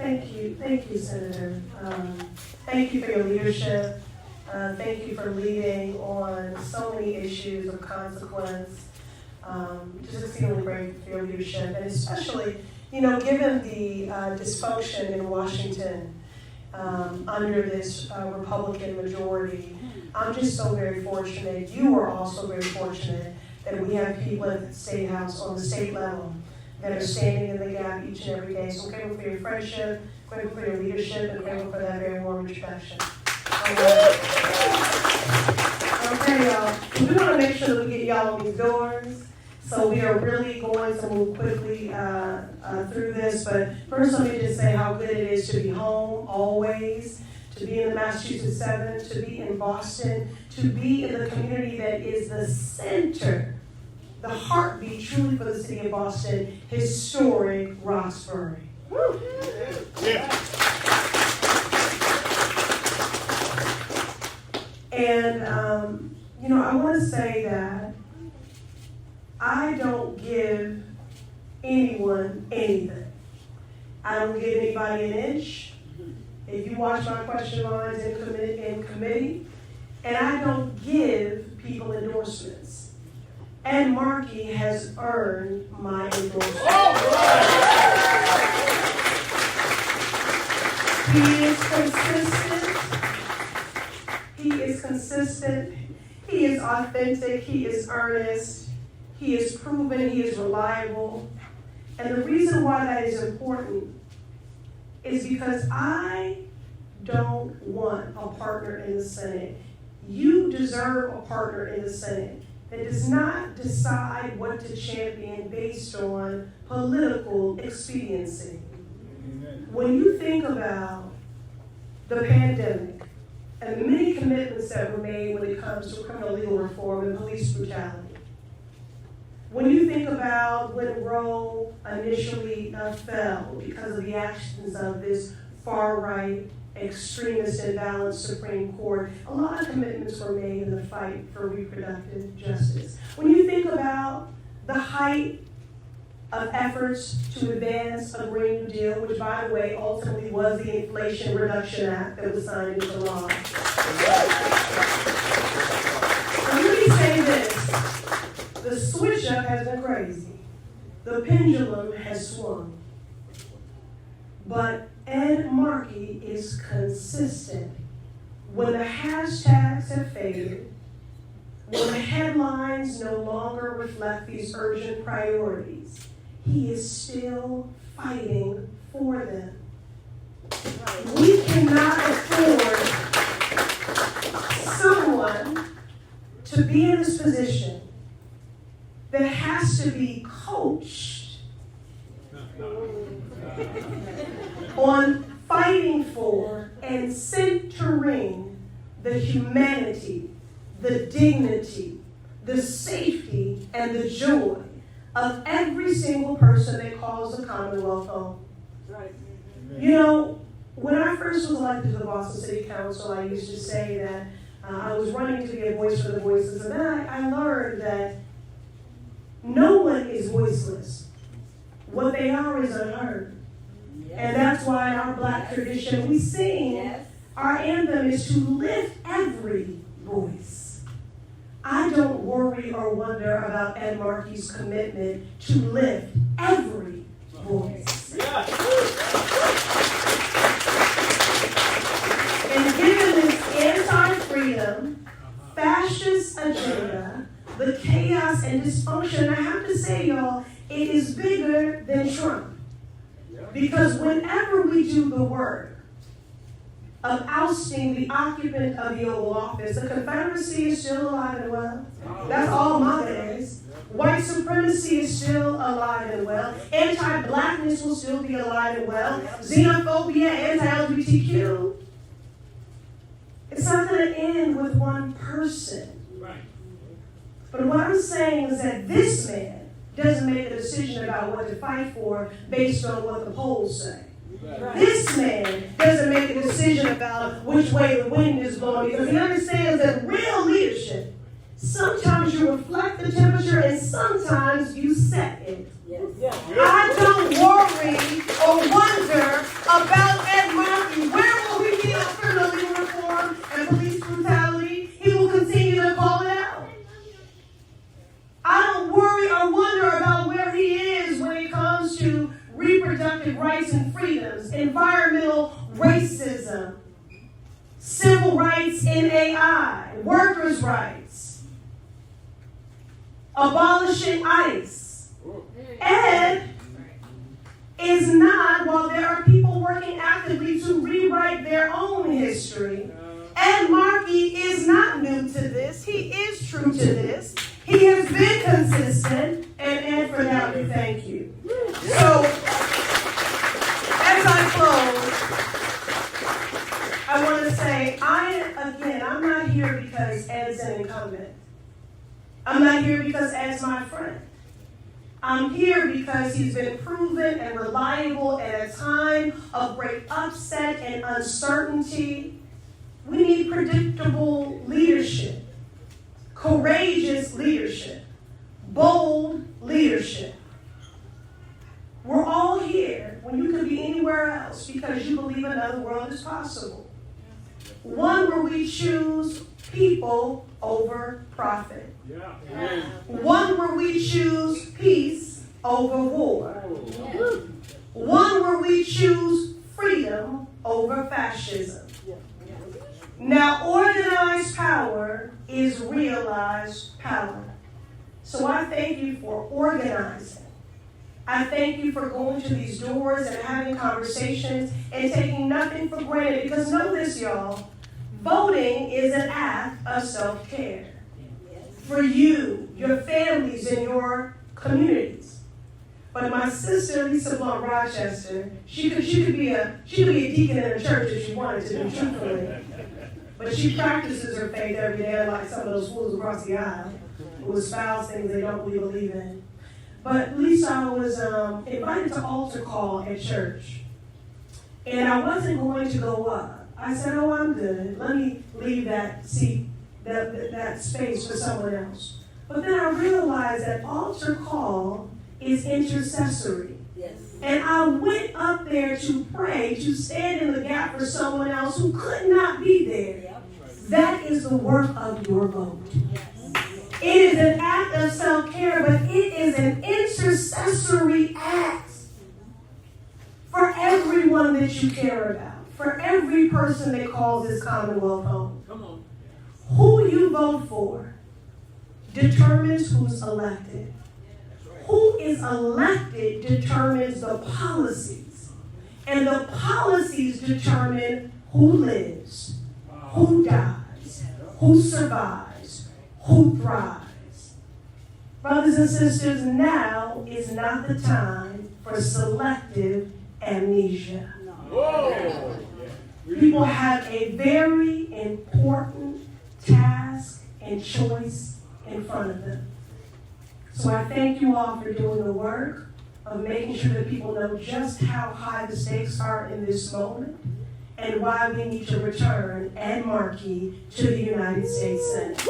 Thank you, Senator. Thank you for your leadership. Thank you for leading on so many issues of consequence. Just exceedingly grateful for your leadership, and especially, given the dysfunction in Washington under this Republican majority, I'm just so very fortunate. You are also very fortunate that we have people at the State House on the state level that are standing in the gap each and every day. So I'm grateful for your friendship, grateful for your leadership, and grateful for that very warm introduction. Okay, y'all. We want to make sure that we get y'all on these doors. So we are really going to move quickly through this. But first, let me just say how good it is to be home always, to be in the Massachusetts 7, to be in Boston, to be in the community that is the center, the heartbeat truly for the city of Boston, historic Roxbury. Woo. Yeah. And, I want to say that I don't give anyone anything. I don't give anybody an inch. If you watch my question lines in committee, and I don't give people endorsements. And Markey has earned my endorsement. He is consistent. He is authentic. He is earnest. He is proven. He is reliable. And the reason why that is important is because I don't want a partner in the Senate. You deserve a partner in the Senate that does not decide what to champion based on political expediency. When you think about the pandemic and the many commitments that were made when it comes to criminal legal reform and police brutality, when you think about when Roe initially fell because of the actions of this far-right, extremist, and balanced Supreme Court, a lot of commitments were made in the fight for reproductive justice. When you think about the height of efforts to advance a Green New Deal, which, by the way, ultimately was the Inflation Reduction Act that was signed into law. Now, let me say this. The switch-up has been crazy. The pendulum has swung. But Ed Markey is consistent. When the hashtags have faded, when the headlines no longer reflect these urgent priorities, he is still fighting for them. We cannot afford someone to be in this position that has to be coached on fighting for and centering the humanity, the dignity, the safety, and the joy of every single person that calls the Commonwealth home. Right. When I first was elected to the Boston City Council, I used to say that I was running to be a voice for the voiceless, and then I learned that no one is voiceless. What they are is unheard. Yes. And that's why in our Black tradition we sing, yes, our anthem is to lift every voice. I don't worry or wonder about Ed Markey's commitment to lift every voice. Yeah. And given this anti-freedom, fascist agenda, the chaos and dysfunction, I have to say, y'all, it is bigger than Trump. Because whenever we do the work of ousting the occupant of the Oval Office, the Confederacy is still alive and well. That's all MAGA is. White supremacy is still alive and well. Anti-blackness will still be alive and well. Xenophobia, anti-LGBTQ. It's not going to end with one person. But what I'm saying is that this man doesn't make a decision about what to fight for based on what the polls say. Right. This man doesn't make a decision about which way the wind is blowing, because he understands that real leadership, sometimes you reflect the temperature and sometimes you set it. Yes. Yes. I don't worry or wonder about comes to reproductive rights and freedoms, environmental racism, civil rights in AI, workers' rights, abolishing ICE. Ed is not, while there are people working actively to rewrite their own history, Ed Markey is not new to this. He is true to this. He has been consistent, and for that we thank you. So, as I close, I want to say, I'm not here because Ed's an incumbent. I'm not here because Ed's my friend. I'm here because he's been proven and reliable at a time of great upset and uncertainty. We need predictable leadership, courageous leadership, bold leadership. We're all here when you could be anywhere else because you believe another world is possible. One where we choose people over profit. One where we choose peace over war. One where we choose freedom over fascism. Now, organized power is realized power. So I thank you for organizing. I thank you for going to these doors and having conversations and taking nothing for granted. Because know this, y'all, voting is an act of self-care for you, your families, and your communities. But my sister, Lisa Blunt Rochester, she could be a deacon in a church if she wanted to, truthfully. But she practices her faith every day, like some of those fools across the aisle who espouse things they don't really believe in. But Lisa was invited to altar call at church. And I wasn't going to go up. I said, oh, I'm good. Let me leave that seat, that space for someone else. But then I realized that altar call is intercessory. Yes. And I went up there to pray, to stand in the gap for someone else who could not be there. Yep. That is the work of your vote. Yes. It is an act of self-care, but it is an intercessory act for everyone that you care about, for every person that calls this Commonwealth home. Come on. Who you vote for determines who's elected. Who is elected determines the policies. And the policies determine who lives, who dies, who survives, who thrives. Brothers and sisters, now is not the time for selective amnesia. People have a very important task and choice in front of them. So I thank you all for doing the work of making sure that people know just how high the stakes are in this moment and why we need to return Ed Markey to the United States Senate.